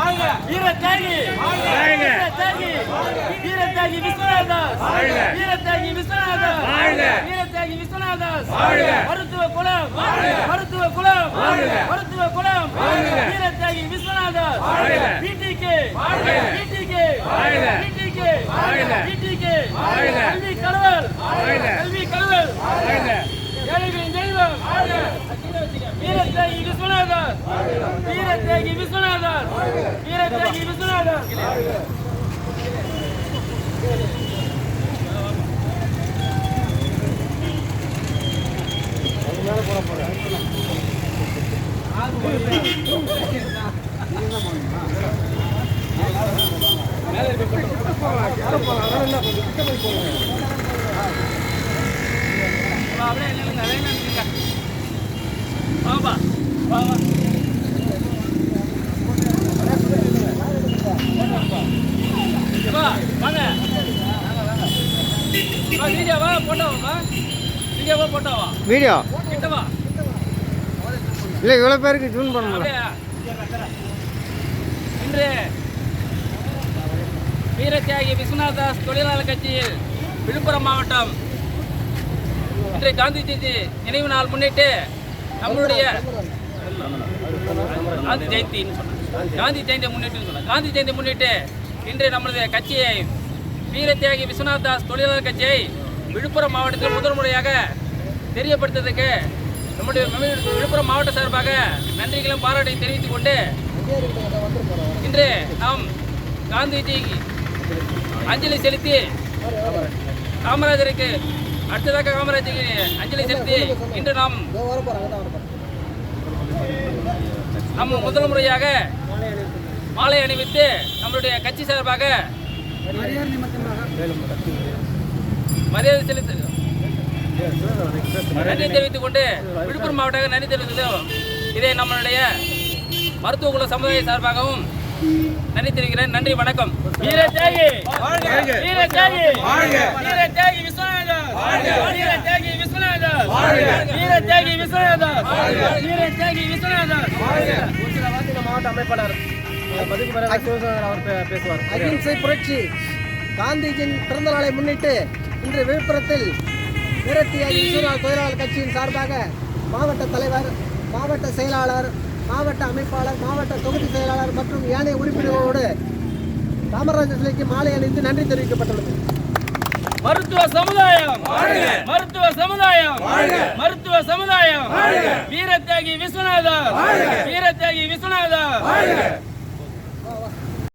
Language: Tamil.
வீரத்தியாகி வீரத்தியாகி விஸ்வநாதன் வீரத்தியாகி விஸ்வநாதன் வீரத்தியாகி விஸ்வநாதன் மருத்துவ குலம் மருத்துவ குலம் மருத்துவ குலம் வீரத்தியாகி விஸ்வநாதன் பிடிகே பிடிகே பிடிகே பிடிகே கல்வி கடவுள் கல்வி கடவுள் ஏழைகளின் தெய்வம் வீரத்தியாகி விஸ்வநாதன் வீரத்தியாகி விஸ்வநாதன் வீரத்தியாகி விஸ்வநாதன் வீடியோ இல்லை இவ்வளோ பேருக்கு ஜூன் பண்ணல. இன்று வீரத்தியாகி விஸ்வநாதாஸ் தொழிலாளர் கட்சியில் விழுப்புரம் மாவட்டம் இன்று காந்தி ஜெயந்தி நினைவு நாள் முன்னிட்டு நம்மளுடைய காந்தி ஜெயந்தி முன்னிட்டு இன்று நமது கட்சியை வீரத்தியாகி விஸ்வநாதாஸ் தொழிலாளர் கட்சியை விழுப்புரம் மாவட்டத்தில் முதல் முறையாக தெரியப்படுத்துவதற்கு நம்முடைய விழுப்புரம் மாவட்ட சார்பாக நன்றிகளும் பாராட்டையும் தெரிவித்துக் கொண்டு இன்று நாம் காந்திஜிக்கு அஞ்சலி செலுத்தி காமராஜருக்கு அடுத்ததாக காமராஜருக்கு அஞ்சலி செலுத்தி இன்று நாம் முதல் முறையாக மாலை அணிவித்து நம்மளுடைய கட்சி சார்பாக மரியாதை செலுத்த நன்றி தெரிவித்துக் கொண்டு விழுப்புரம் மாவட்ட நன்றி தெரிவித்ததும் இதை நம்மளுடைய மருத்துவ குல சமுதாய சார்பாகவும் நன்றி தெரிவிக்கிறேன். நன்றி, வணக்கம். வீரத்தியாகி வீரத்தியாகி வீரத்தியாகி விஸ்வநாதன் வீரத்தியாகி விஸ்வநாதன் வீரத்தியாகி விஸ்வநாதன் வீரத்தியாகி விஸ்வநாதன் மாவட்ட அமைப்பாளர் அவர் பேசுவார். அகிம்சை புரட்சி காந்திஜியின் பிறந்த நாளை முன்னிட்டு இன்று விழுப்புரத்தில் வீரத்தியாகி விஸ்வநாதன் தொழிலாளர் கட்சியின் சார்பாக மாவட்ட தலைவர், மாவட்ட செயலாளர், மாவட்ட அமைப்பாளர், மாவட்ட தொகுதி செயலாளர் மற்றும் ஏனைய உறுப்பினர்களோடு காமராஜர் சிலைக்கு மாலை அணிந்து நன்றி தெரிவிக்கப்பட்டுள்ளது. மருத்துவ சமுதாயம் மருத்துவ சமுதாயம் மருத்துவ சமுதாயம் வீரத்தியாகி விஸ்வநாதன் வீரத்தியாகி விஸ்வநாதன்